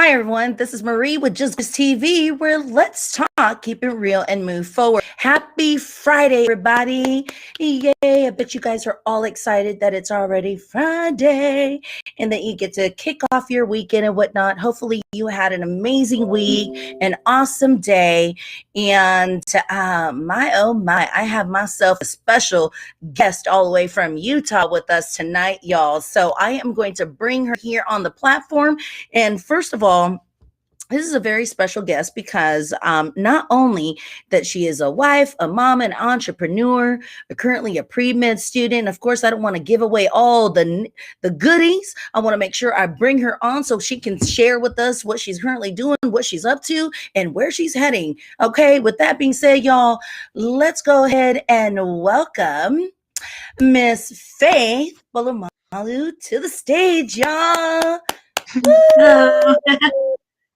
Hi, everyone. This is Marie with Jgtv, where let's talk, keep it real, and move forward. Happy Friday, everybody. Yay. I bet you guys are all excited that it's already Friday and that you get to kick off your weekend and whatnot. Hopefully, you had an amazing week, an awesome day. And oh my, I have myself a special guest all the way from Utah with us tonight, y'all. So I am going to bring her here on the platform. And first of all, this is a very special guest because not only that she is a wife, a mom, an entrepreneur, currently a pre-med student. Of course, I don't want to give away all the goodies. I want to make sure I bring her on so she can share with us what she's currently doing, what she's up to, and where she's heading. Okay, with that being said, y'all, let's go ahead and welcome Miss Faith Polamalu to the stage, y'all. Hello.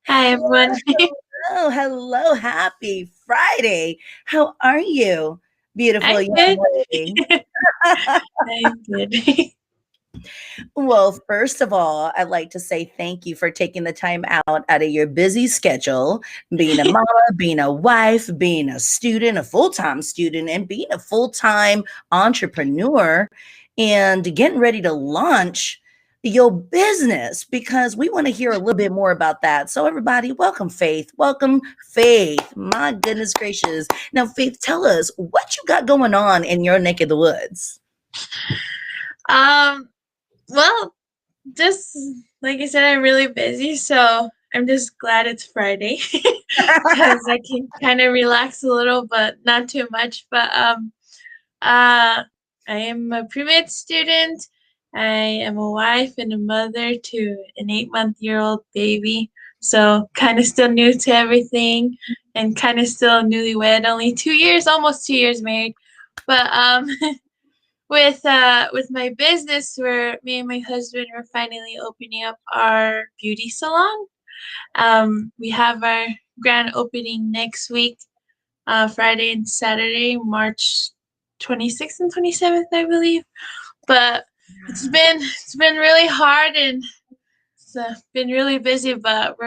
Hi, everyone. Hello. Happy Friday. How are you, beautiful I'm young good. lady? I'm good. Well, first of all, I'd like to say thank you for taking the time out of your busy schedule, being a mama, being a wife, being a student, a full-time student, and being a full-time entrepreneur, and getting ready to launch your business, because we want to hear a little bit more about that. So everybody, welcome Faith. Welcome Faith. My goodness gracious. Now, Faith, tell us what you got going on in your neck of the woods. Well, just like I said, I'm really busy, so I'm just glad it's Friday because I can kind of relax a little, but not too much. But I am a pre-med student. I am a wife and a mother to an 8-month-old baby. So kind of still new to everything and kind of still newlywed, only 2 years, almost 2 years married. But with my business, where me and my husband are finally opening up our beauty salon. We have our grand opening next week, Friday and Saturday, March 26th and 27th, I believe. But it's been really hard and it's been really busy. But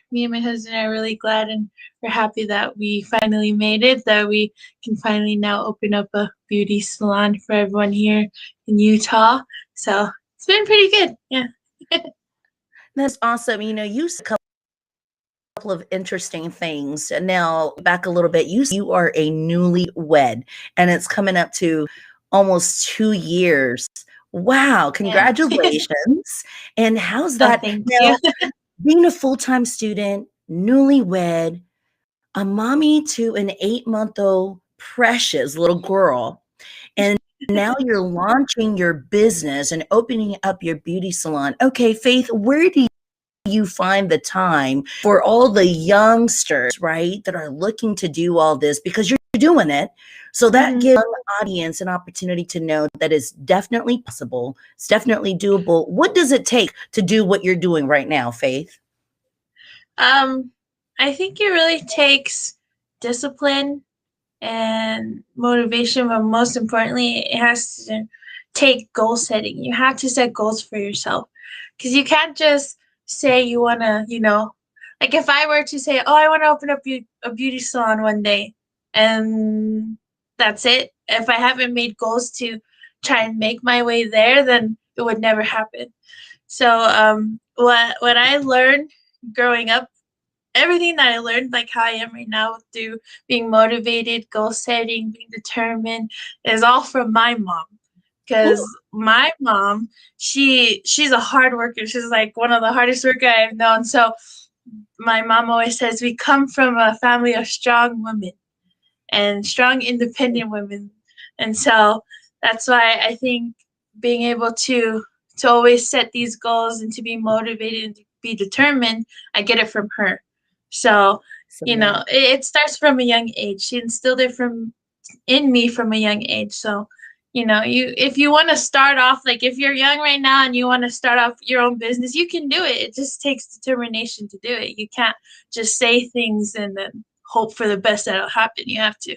me and my husband are really glad and we're happy that we finally made it. That we can finally now open up a beauty salon for everyone here in Utah. So it's been pretty good. Yeah. That's awesome. You said a couple of interesting things. Now, back a little bit, you are a newlywed, and it's coming up to almost 2 years. Wow, congratulations. And how's Oh, that thank now, you. being a full-time student, newlywed, a mommy to an 8-month-old precious little girl, and now you're launching your business and opening up your beauty salon. Okay, Faith, where do you find the time for all the youngsters, right, that are looking to do all this, because you're doing it? So that gives the audience an opportunity to know that it's definitely possible. It's definitely doable. What does it take to do what you're doing right now, Faith? I think it really takes discipline and motivation, but most importantly, it has to take goal setting. You have to set goals for yourself because you can't just say you want to, like if I were to say, oh, I want to open up a beauty salon one day, and that's it. If I haven't made goals to try and make my way there, then it would never happen. So what I learned growing up, everything that I learned, like how I am right now, through being motivated, goal setting, being determined, is all from my mom. Because my mom, she's a hard worker. She's like one of the hardest workers I've known. So my mom always says we come from a family of strong women and strong, independent women. And so that's why I think being able to always set these goals and to be motivated and to be determined, I get it from her. So, it starts from a young age. She instilled it in me from a young age. So, if you want to start off, like if you're young right now and you want to start off your own business, you can do it. It just takes determination to do it. You can't just say things and then hope for the best that'll happen. You have to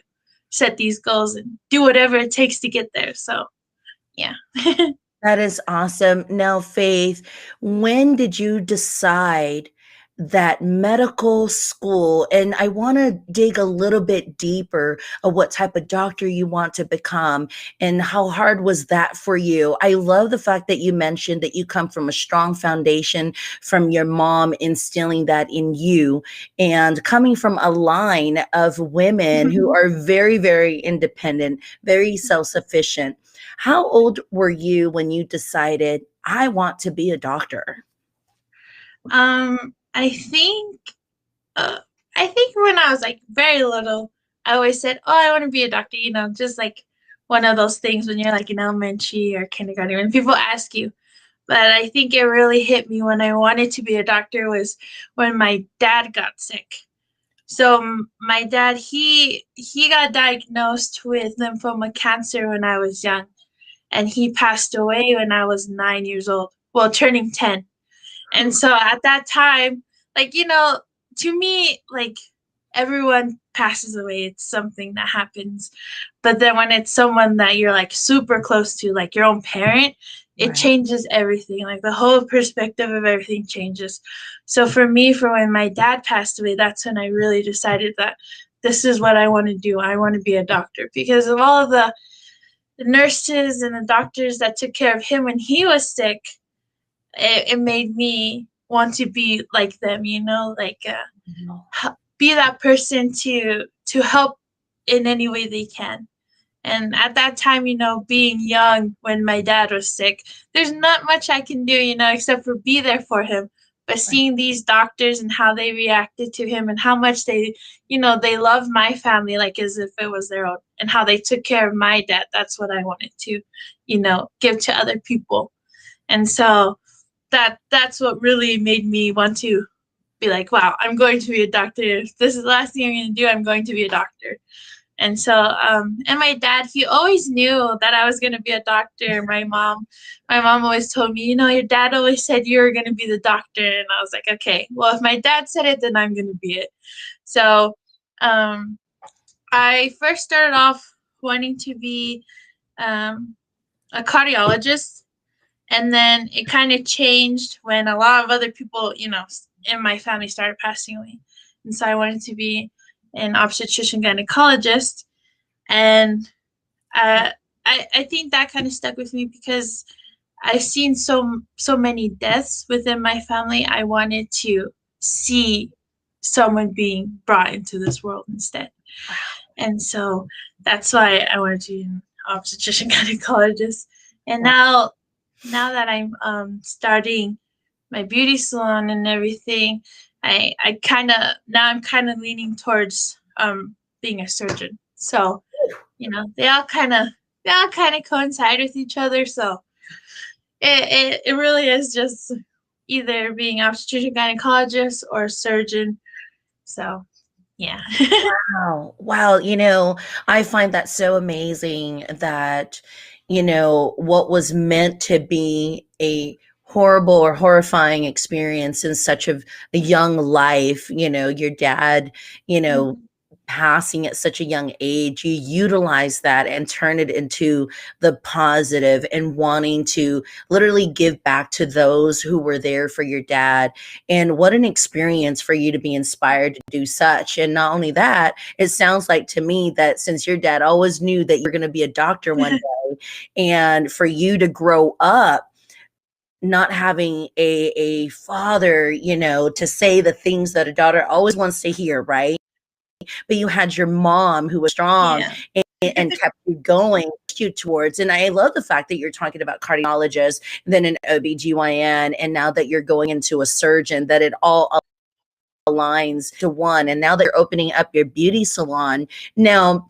set these goals and do whatever it takes to get there. So, yeah. That is awesome. Now, Faith, when did you decide that medical school, and I want to dig a little bit deeper of what type of doctor you want to become and how hard was that for you. I love the fact that you mentioned that you come from a strong foundation from your mom instilling that in you, and coming from a line of women who are very, very independent, very self-sufficient. How old were you when you decided, I want to be a doctor? I think I think when I was like very little, I always said, "Oh, I want to be a doctor," just like one of those things when you're like in elementary or kindergarten when people ask you. But I think it really hit me when I wanted to be a doctor was when my dad got sick. So my dad, he got diagnosed with lymphoma cancer when I was young, and he passed away when I was 9 years old. Well, turning 10. And so at that time, like, to me, like everyone passes away. It's something that happens. But then when it's someone that you're like super close to, like your own parent, it Right. changes everything. Like the whole perspective of everything changes. So for me, for when my dad passed away, that's when I really decided that this is what I want to do. I want to be a doctor because of all of the nurses and the doctors that took care of him when he was sick. It made me want to be like them, like be that person to help in any way they can. And at that time, being young when my dad was sick, there's not much I can do, except for be there for him. But seeing these doctors and how they reacted to him and how much they love my family like as if it was their own, and how they took care of my dad, that's what I wanted to, give to other people. And so that's what really made me want to be like, wow, I'm going to be a doctor. If this is the last thing I'm going to do, I'm going to be a doctor. And so, and my dad, he always knew that I was going to be a doctor. My mom always told me, your dad always said you were going to be the doctor. And I was like, okay, well, if my dad said it, then I'm going to be it. So, I first started off wanting to be a cardiologist. And then it kind of changed when a lot of other people, in my family started passing away. And so I wanted to be an obstetrician gynecologist. And I think that kind of stuck with me because I've seen so many deaths within my family. I wanted to see someone being brought into this world instead. And so that's why I wanted to be an obstetrician gynecologist. And now that I'm starting my beauty salon and everything, I'm kind of leaning towards being a surgeon. So, they all kind of coincide with each other. So it really is just either being obstetrician gynecologist or surgeon. So yeah. Wow. Wow. I find that so amazing that, what was meant to be a horrible or horrifying experience in such a young life, your dad, passing at such a young age, you utilize that and turn it into the positive and wanting to literally give back to those who were there for your dad. And what an experience for you to be inspired to do such. And not only that, it sounds like to me that since your dad always knew that you're going to be a doctor one day, and for you to grow up not having a father, to say the things that a daughter always wants to hear, right? But you had your mom who was strong Yeah. and kept you going you towards. And I love the fact that you're talking about cardiologists, then an OBGYN, and now that you're going into a surgeon, that it all aligns to one. And now that you're opening up your beauty salon. Now,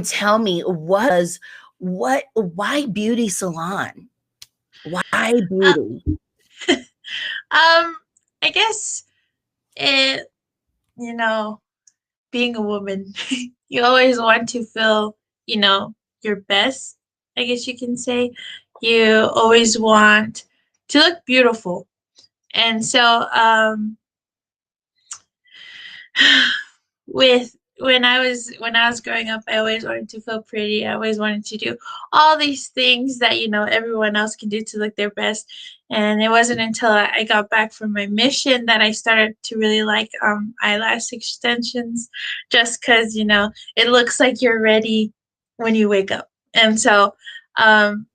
tell me, why beauty salon? Why Uh, beauty? I guess it, you know, being a woman, you always want to feel, your best, I guess you can say. You always want to look beautiful. And so with when I was growing up, I always wanted to feel pretty. I always wanted to do all these things that everyone else can do to look their best. And it wasn't until I got back from my mission that I started to really like eyelash extensions, just because it looks like you're ready when you wake up. And so um,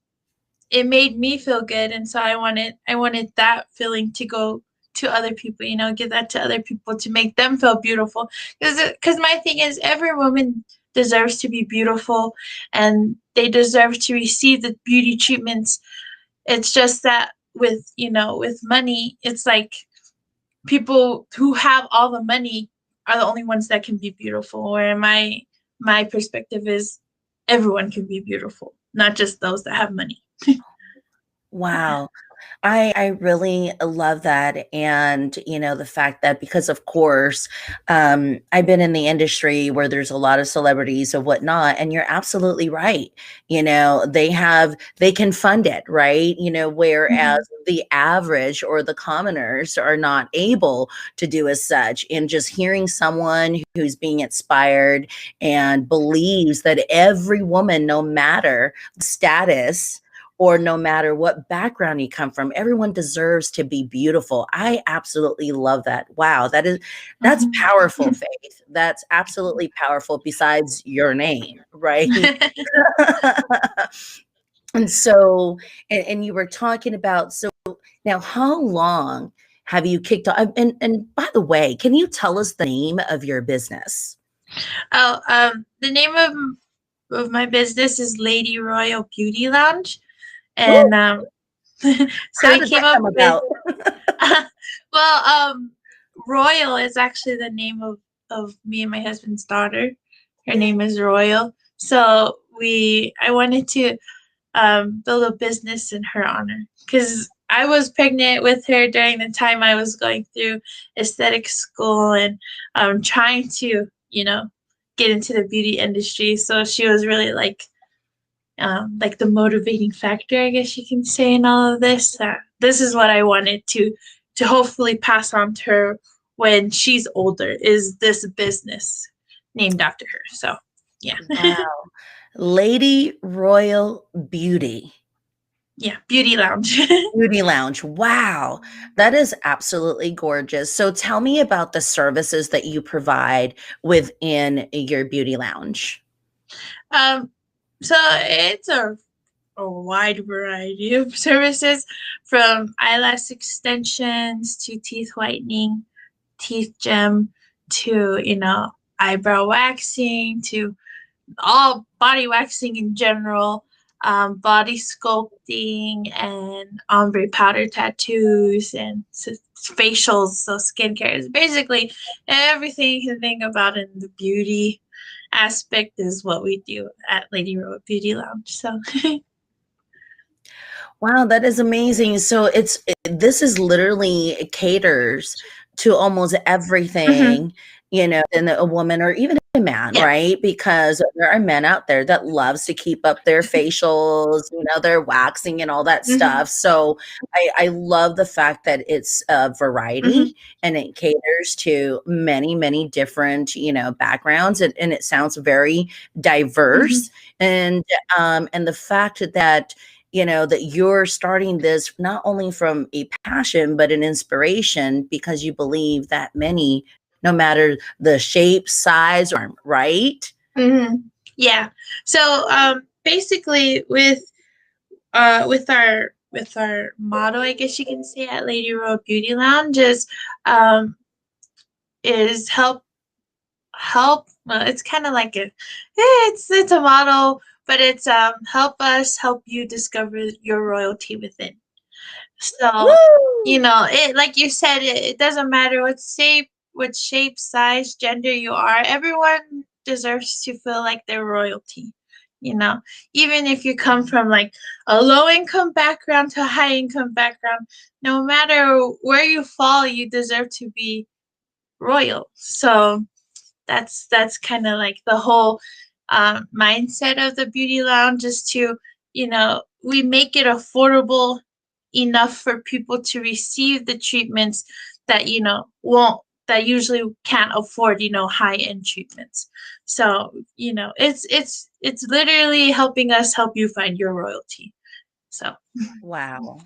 it made me feel good, and so I wanted that feeling to go to other people, give that to other people to make them feel beautiful. Because my thing is, every woman deserves to be beautiful, and they deserve to receive the beauty treatments. It's just that with money, it's like people who have all the money are the only ones that can be beautiful. Where my perspective is, everyone can be beautiful, not just those that have money. Wow. I really love that. And, the fact that because of course, I've been in the industry where there's a lot of celebrities and whatnot, and you're absolutely right. They can fund it, right? Whereas Mhm. the average or the commoners are not able to do as such. And just hearing someone who's being inspired and believes that every woman, no matter the status, or no matter what background you come from, everyone deserves to be beautiful. I absolutely love that. Wow, that's Mhm. powerful, Faith. That's absolutely powerful besides your name, right? And so, and you were talking about, so now how long have you kicked off? And by the way, can you tell us the name of your business? Oh, the name of my business is Lady Royal Beauty Lounge, Ooh, and so how we did came that up come with about? well, Royal is actually the name of me and my husband's daughter. Her name is Royal. So I wanted to build a business in her honor, because I was pregnant with her during the time I was going through aesthetic school and trying to, get into the beauty industry. So she was really like the motivating factor, I guess you can say, in all of this. This is what I wanted to hopefully pass on to her when she's older, is this business named after her. So yeah. Wow. Lady Royal Beauty. Yeah, Beauty Lounge. Beauty Lounge. Wow. That is absolutely gorgeous. So tell me about the services that you provide within your beauty lounge. um, so it's a wide variety of services, from eyelash extensions to teeth whitening, teeth gem, to eyebrow waxing, to all body waxing in general, body sculpting, and ombre powder tattoos, and facials, so skincare is basically everything you can think about in the beauty aspect is what we do at Lady Road Beauty Lounge. So Wow, that is amazing. So this is literally caters to almost Mhm. everything, in a woman or even a man, Yeah. right? Because there are men out there that loves to keep up their facials, their waxing and all that Mhm. stuff. So I love the fact that it's a Mhm. variety and it caters to many, many different, backgrounds, and it sounds very Mhm. diverse. And the fact that that you're starting this not only from a passion, but an inspiration because you believe that many, no matter the shape, size, or right? Mhm. Yeah. So basically with our motto, I guess you can say, at Lady Road Beauty Lounge um is help. Well, it's kind of like it's a motto, but it's help us help you discover your royalty within. So, Woo! it, like you said, it doesn't matter what shape, size, gender you are. Everyone deserves to feel like they're royalty. You know, Even if you come from like a low income background to a high income background, no matter where you fall, you deserve to be royal. So that's kind of like the whole mindset of the beauty lounge, is to we make it affordable enough for people to receive the treatments that won't that usually can't afford, high-end treatments. So, it's literally helping us help you find your royalty. So, Wow.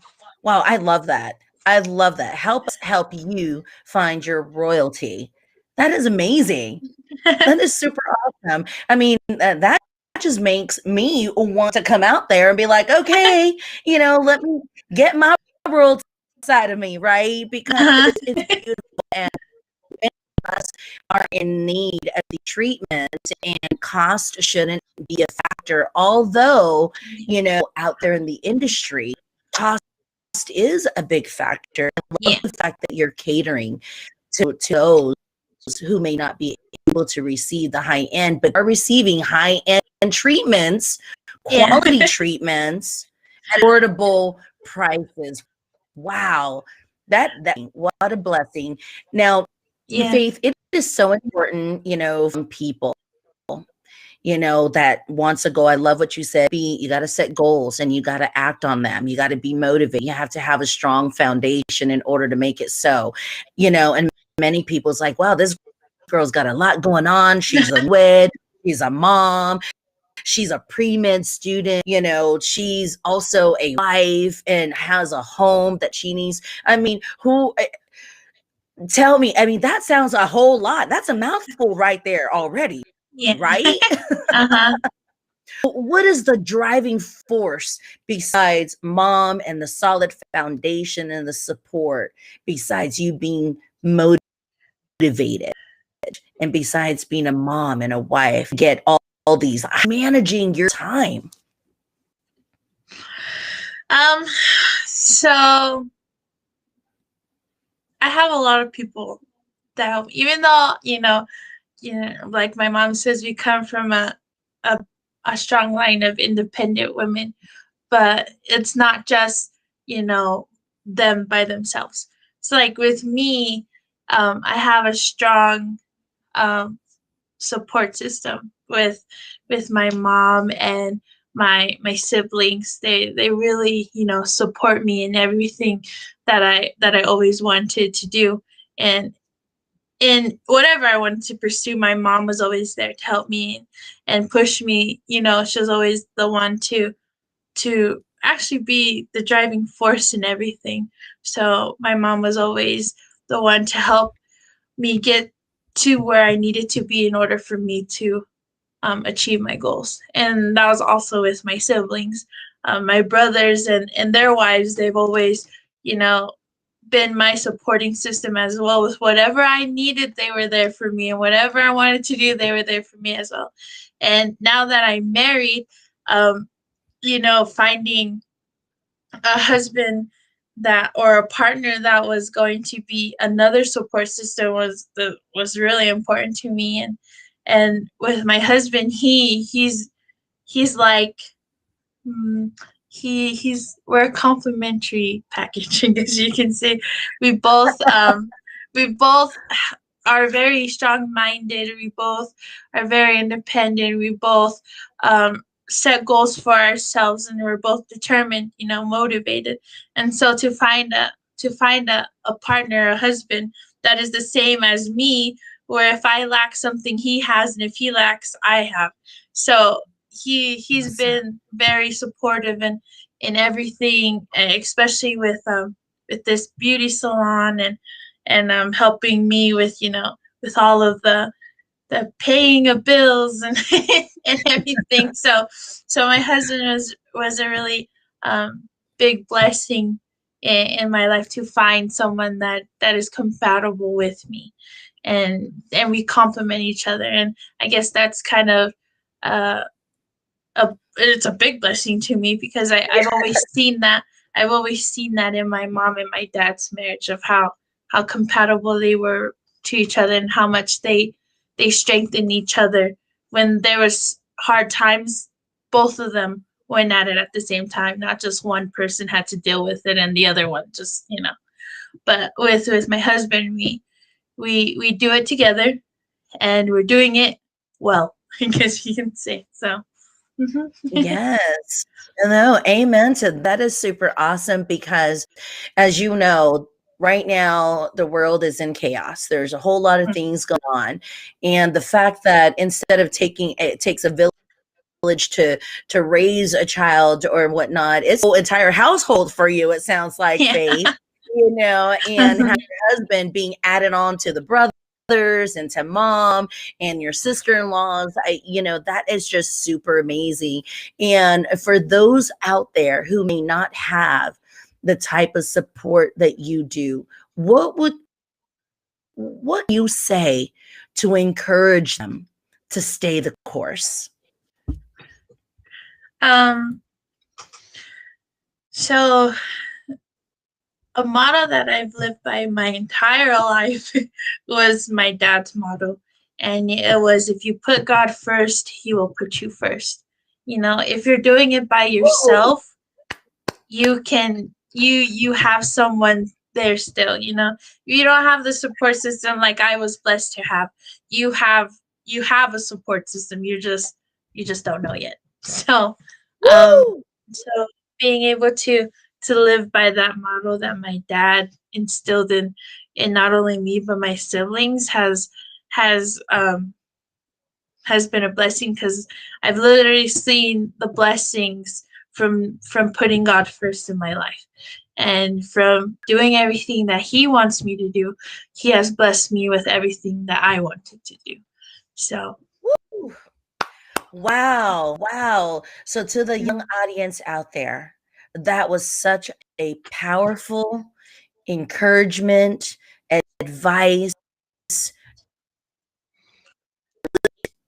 Wow, I love that. I love that. Help us help you find your royalty. That is amazing. That is super awesome. I mean, that just makes me want to come out there and be like, okay, let me get my royalty side of me, right? Because uh-huh. it's beautiful, and us are in need of the treatment, and cost shouldn't be a factor. Although, out there in the industry, cost is a big factor. I Yeah. love the fact that you're catering to those who may not be able to receive the high end, but are receiving high end treatments, Yeah. quality treatments at affordable prices. Wow. That what a blessing. Now, Yeah. Faith, it is so important, from people, that wants to go. I love what you said. You got to set goals and you got to act on them. You got to be motivated. You have to have a strong foundation in order to make it so, and many people's like, wow, this girl's got a lot going on. She's a wed, she's a mom, she's a pre-med student, she's also a wife and has a home that she needs. I mean, tell me, I mean, that sounds a whole lot. That's a mouthful right there already, Yeah. right? Uh-huh. What is the driving force besides mom and the solid foundation and the support, besides you being motivated, and besides being a mom and a wife, get all these managing your time? So I have a lot of people that help, even though, like my mom says, we come from a, a strong line of independent women, but it's not just, them by themselves. So like with me, I have a strong um, support system with my mom and my siblings. They really, support me in everything that I always wanted to do. And in whatever I wanted to pursue, my mom was always there to help me and push me. She was always the one to actually be the driving force in everything. So my mom was always the one to help me get to where I needed to be in order for me to achieve my goals. And that was also with my siblings, my brothers and their wives. They've always, you know, been my supporting system as well. With whatever I needed, they were there for me, and whatever I wanted to do, they were there for me as well. And now that I'm married, finding a husband that or a partner that was going to be another support system was really important to me. And with my husband, he's like mm, he's we're a complementary package, I guess you can say. We both are very strong minded. We both are very independent. We both set goals for ourselves, and we're both determined, motivated. And so to find a partner, a husband that is the same as me, where if I lack something he has, and if he lacks I have. So he's Awesome. been very supportive in everything, especially with this beauty salon, and helping me with all of the paying of bills and and everything. So my husband was a really big blessing in my life, to find someone that is compatible with me, and we complement each other. And I guess that's kind of uh, it's a big blessing to me, because I've always seen that. I've always seen that in my mom and my dad's marriage, of how compatible they were to each other, and how much they strengthened each other when there was hard times. Both of them went at it at the same time. Not just one person had to deal with it and the other one just. But with my husband, we do it together, and we're doing it well, I guess you can say so. Mhm. Yes. No, amen to that. Is super awesome because, as you know, right now the world is in chaos. There's a whole lot of things going on. And the fact that instead of it takes a village to raise a child or whatnot, it's a whole entire household for you, it sounds like, Yeah. Faith, and have your husband being added on to the brothers and to mom and your sister-in-laws. That is just super amazing. And for those out there who may not have the type of support that you do, what you say to encourage them to stay the course? So a motto that I've lived by my entire life was my dad's motto. And it was, if you put God first, he will put you first. If you're doing it by yourself, you have someone there still. You don't have the support system like I was blessed to have. You have a support system. You just don't know yet. So so being able to live by that model that my dad instilled in not only me but my siblings has been a blessing, because I've literally seen the blessings from putting God first in my life, and from doing everything that he wants me to do. He has blessed me with everything that I wanted to do. So wow. So to the young audience out there, that was such a powerful encouragement, advice.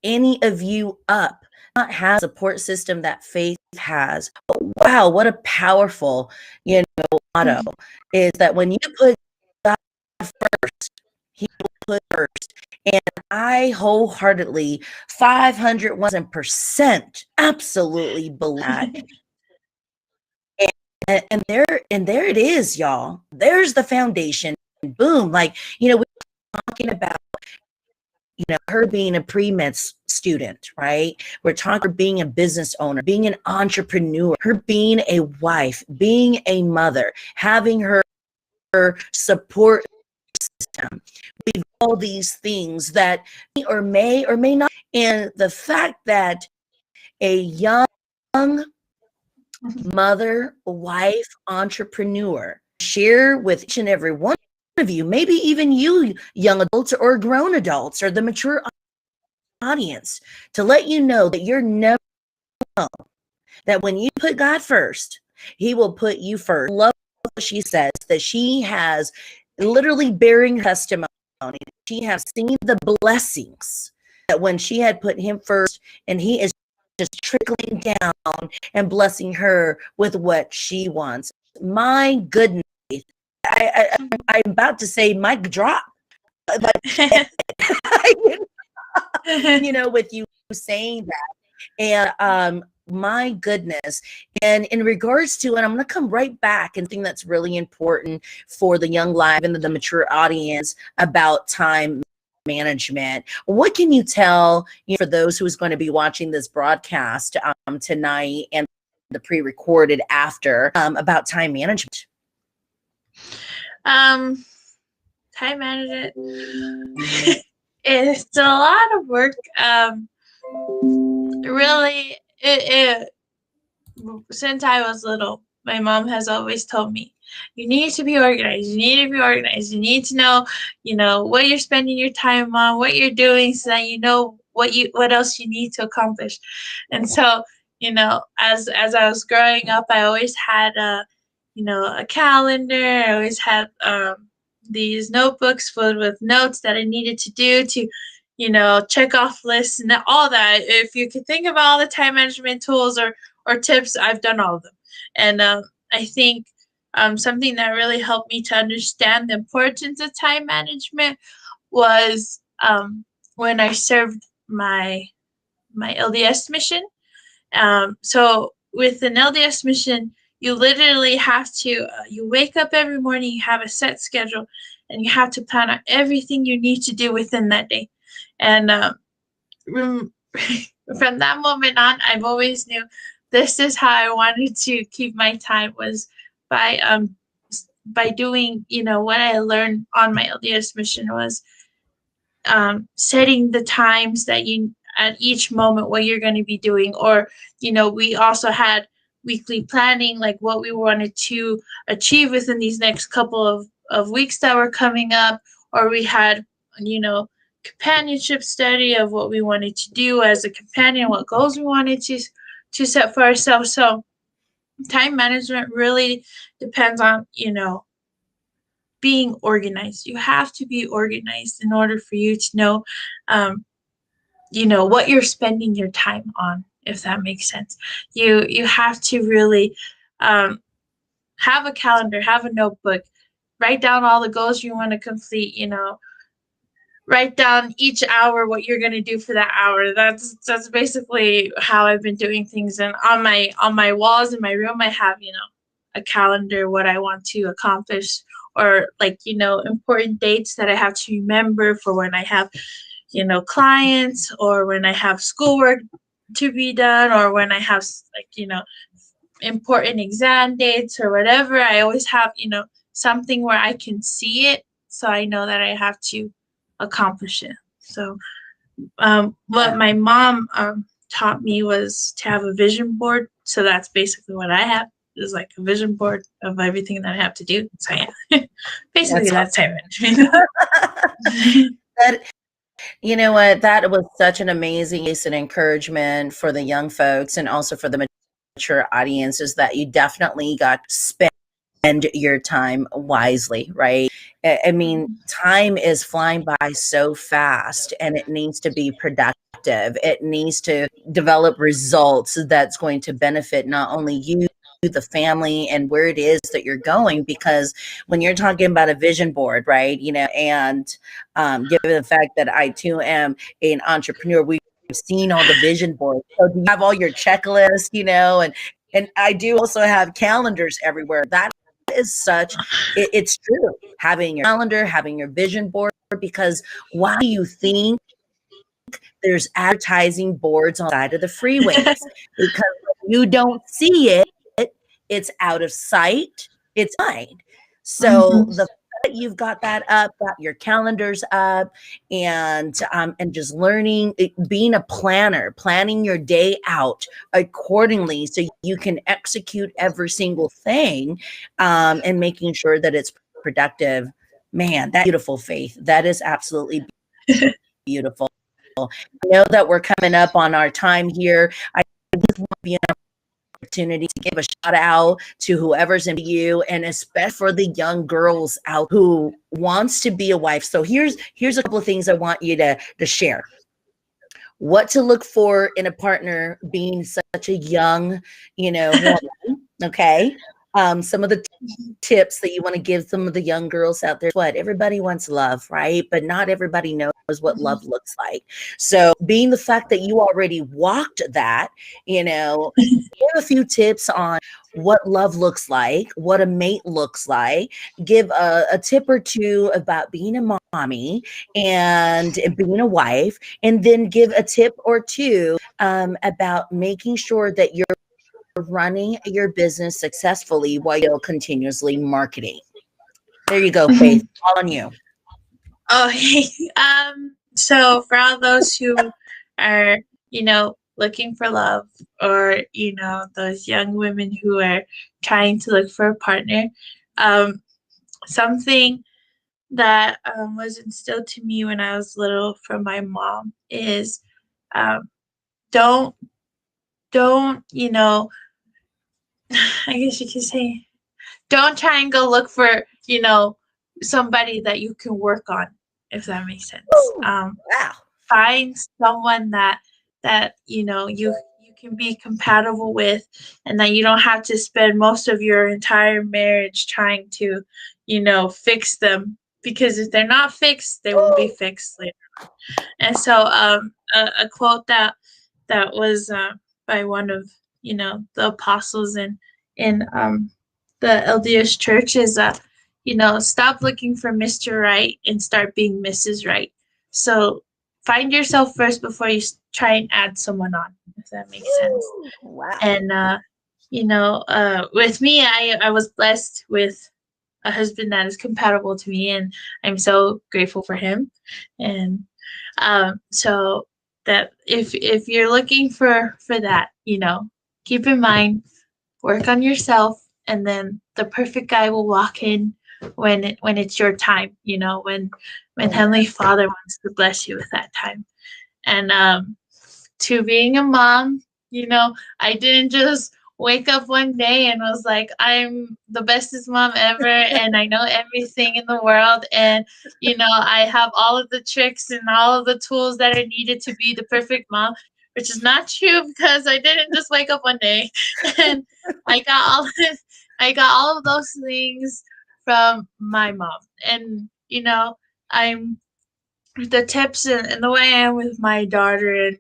Any of you up not have a support system that Faith has. Wow, what a powerful motto is that when you put God first, he will put first. And I wholeheartedly 501% absolutely believe that. And there it is, y'all. There's the foundation. Boom. We're talking about her being a pre-med student, right? We're talking about being a business owner, being an entrepreneur, her being a wife, being a mother, having her support system. We've all these things that may or may not. And the fact that a young mother, wife, entrepreneur share with each and every one of you, maybe even you young adults or grown adults or the mature audience, to let you know that you're never alone, that when you put God first, he will put you first. I love what she says, that she has literally bearing testimony. She has seen the blessings that when she had put him first, and he is just trickling down and blessing her with what she wants. My goodness. I'm about to say mic drop. With you saying that. And my goodness. And in regards to, and I'm going to come right back, and think that's really important for the young live and the mature audience about time management. What can you tell for those who's going to be watching this broadcast tonight and the pre-recorded after about time management? Time management. It's a lot of work. Really, since I was little, my mom has always told me, you need to be organized. You need to be organized. You need to know, what you're spending your time on, what you're doing, so that you know what else you need to accomplish. And so, as I was growing up, I always had a calendar. I always had these notebooks filled with notes that I needed to do to, check off lists and all that. If you could think of all the time management tools or tips, I've done all of them. And I think something that really helped me to understand the importance of time management was when I served my LDS mission. So with an LDS mission, you literally have to, you wake up every morning, you have a set schedule, and you have to plan out everything you need to do within that day. And from that moment on, I've always knew this is how I wanted to keep my time, was by by doing, what I learned on my LDS mission was setting the times that you at each moment what you're going to be doing. Or we also had weekly planning, like what we wanted to achieve within these next couple of weeks that were coming up. Or we had companionship study of what we wanted to do as a companion, what goals we wanted to set for ourselves. So time management really depends on being organized. You have to be organized in order for you to know what you're spending your time on, if that makes sense. You have to really have a calendar, have a notebook, write down all the goals you want to complete, write down each hour what you're going to do for that hour. That's basically how I've been doing things. And on my walls in my room, I have a calendar, what I want to accomplish, or like important dates that I have to remember for when I have clients, or when I have schoolwork to be done, or when I have important exam dates or whatever. I always have something where I can see it, so I know that I have to accomplish it. So what my mom taught me was to have a vision board. So that's basically what I have, is like a vision board of everything that I have to do. So yeah, basically that's time management. That, you know what? That was such an amazing piece and encouragement for the young folks, and also for the mature audiences, that you definitely got to spend your time wisely, right? I mean, time is flying by so fast, and it needs to be productive. It needs to develop results that's going to benefit not only you, the family, and where it is that you're going. Because when you're talking about a vision board, right, and given the fact that I too am an entrepreneur, we've seen all the vision boards. So you have all your checklists, and I do also have calendars everywhere. That is it's true. Having your calendar, having your vision board, because why do you think there's advertising boards on the side of the freeways? Because when you don't see it, it's out of sight, it's mind. So the fact that you've got that up, got your calendars up, and just learning, being a planner, planning your day out accordingly, so you can execute every single thing, and making sure that it's productive. Man, that's beautiful, Faith. That is absolutely beautiful. I know that we're coming up on our time here. I just want to be an opportunity to give a shout out to whoever's in you, and especially for the young girls out who wants to be a wife. So here's a couple of things I want you to share. What to look for in a partner being such a young, woman, okay? Some of the tips that you want to give some of the young girls out there. What everybody wants love, right? But not everybody knows what love looks like. So being the fact that you already walked that, give a few tips on what love looks like, what a mate looks like. Give a tip or two about being a mommy and being a wife, and then give a tip or two about making sure that you're running your business successfully while you're continuously marketing. There you go, Faith. All on you. Okay. So for all those who are, looking for love, or, those young women who are trying to look for a partner, something that was instilled to me when I was little from my mom is don't, I guess you could say, don't try and go look for, somebody that you can work on, if that makes sense. Wow. Find someone that you can be compatible with, and that you don't have to spend most of your entire marriage trying to, fix them, because if they're not fixed, they won't be fixed later on. And so a quote that was by one of the apostles in the LDS church is stop looking for Mr. Right and start being Mrs. Right. So find yourself first before you try and add someone on, if that makes sense. Wow. And with me, I was blessed with a husband that is compatible to me, and I'm so grateful for him. And so that if you're looking for that, keep in mind, work on yourself, and then the perfect guy will walk in when it's your time, when Heavenly Father wants to bless you with that time. And to being a mom, I didn't just wake up one day and was like, I'm the bestest mom ever and I know everything in the world, and I have all of the tricks and all of the tools that are needed to be the perfect mom, which is not true, because I didn't just wake up one day and I got all of those things from my mom. And I'm the tips and the way I am with my daughter, and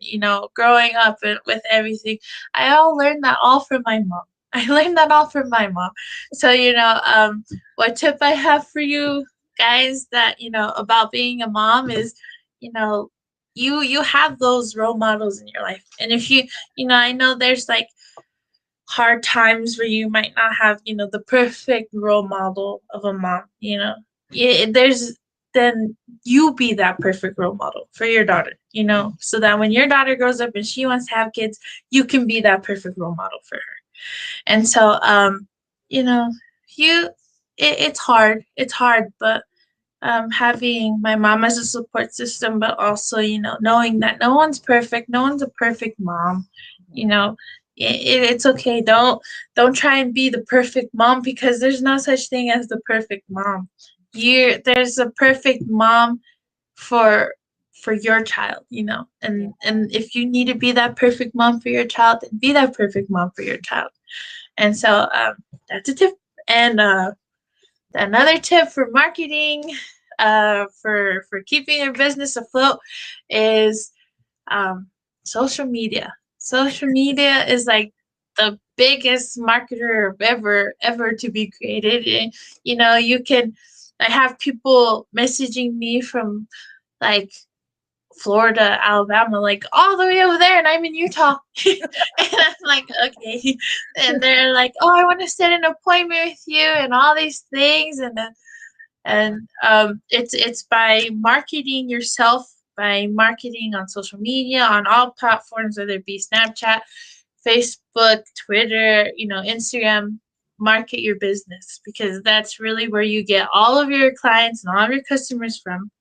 growing up and with everything, I all learned that all from my mom. I learned that all from my mom. So what tip I have for you guys, that about being a mom is, you have those role models in your life, and if I know there's like hard times where you might not have the perfect role model of a mom. There's then you be that perfect role model for your daughter, so that when your daughter grows up and she wants to have kids, you can be that perfect role model for her. And so it's hard, but having my mom as a support system, but also knowing that no one's perfect, no one's a perfect mom. It's okay. Don't try and be the perfect mom, because there's no such thing as the perfect mom. There's a perfect mom for your child, and if you need to be that perfect mom for your child, then be that perfect mom for your child. And so that's a tip. And another tip for marketing, for keeping your business afloat, is social media. Social media is like the biggest marketer ever to be created. And, I have people messaging me from like Florida, Alabama, like all the way over there, and I'm in Utah. And I'm like, okay. And they're like, oh, I want to set an appointment with you and all these things. And it's by marketing yourself, by marketing on social media, on all platforms, whether it be Snapchat, Facebook, Twitter, Instagram. Market your business, because that's really where you get all of your clients and all of your customers from,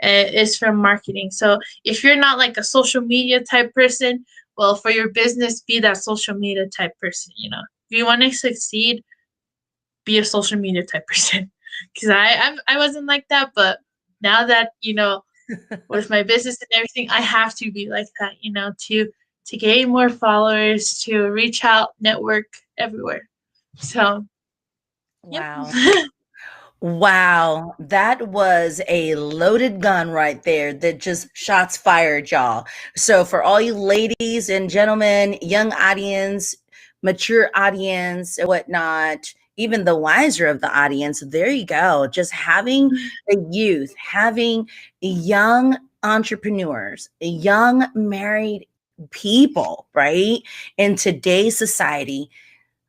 is from marketing. So if you're not like a social media type person, well, for your business, be that social media type person. If you want to succeed, be a social media type person. Because I wasn't like that, but now that with my business and everything, I have to be like that, to gain more followers, to reach out, network everywhere. So Wow. Wow, that was a loaded gun right there, that just shots fired, y'all. So for all you ladies and gentlemen, young audience, mature audience, and whatnot, even the wiser of the audience, there you go. Just having the youth, having young entrepreneurs, young married people, right? In today's society,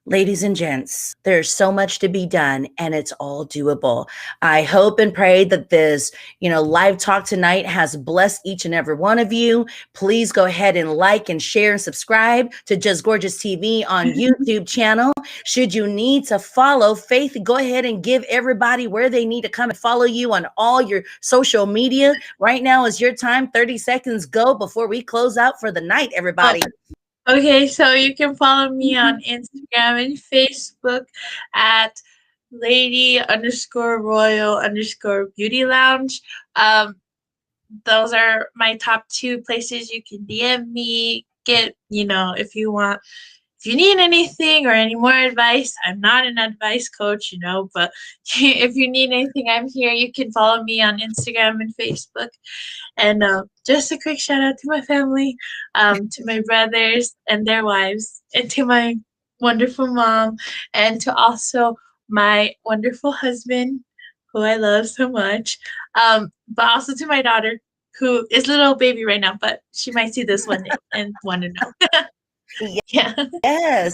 ladies and gents, there's so much to be done, and it's all doable. I hope and pray that this, live talk tonight has blessed each and every one of you. Please go ahead and like and share and subscribe to Just Gorgeous TV on YouTube channel. Should you need to follow Faith, go ahead and give everybody where they need to come and follow you on all your social media. Right now is your time. 30 seconds go before we close out for the night, everybody. Okay, so you can follow me on Instagram and Facebook at lady_royal_beauty lounge. Those are my top two places you can DM me. Get, if you need anything or any more advice. I'm not an advice coach, but if you need anything, I'm here. You can follow me on Instagram and Facebook. And just a quick shout out to my family, to my brothers and their wives, and to my wonderful mom, and to also my wonderful husband, who I love so much, but also to my daughter, who is a little baby right now, but she might see this one day and want to know. Yeah. Yes.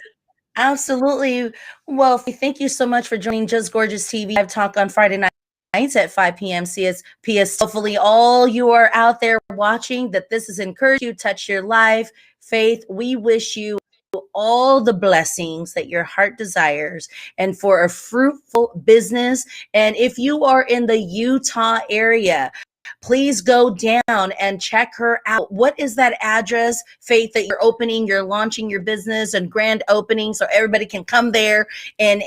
Absolutely. Well, thank you so much for joining Just Gorgeous TV live talk on Friday nights at 5 p.m. CSPS. Hopefully, all you are out there watching that this has encouraged you, touched your life. Faith, we wish you all the blessings that your heart desires and for a fruitful business. And if you are in the Utah area, please go down and check her out. What is that address, Faith, that you're launching your business and grand opening so everybody can come there and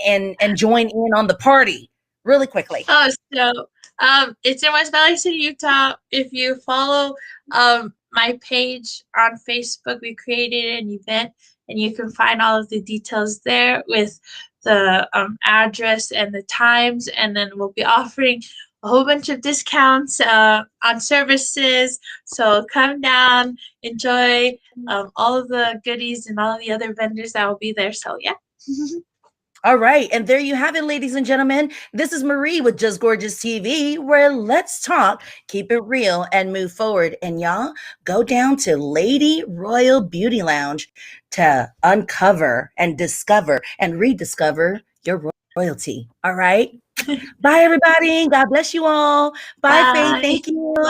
join in on the party really quickly? Oh, so it's in West Valley City, Utah. If you follow my page on Facebook, we created an event, and you can find all of the details there with the address and the times. And then we'll be offering a whole bunch of discounts on services. So come down, enjoy all of the goodies and all of the other vendors that will be there. So yeah. All right. And there you have it, ladies and gentlemen. This is Marie with Just Gorgeous TV, where let's talk, keep it real, and move forward. And y'all go down to Lady Royal Beauty Lounge to uncover and discover and rediscover your royalty. All right. Bye, everybody. God bless you all. Bye, Faith. Bye. Thank you.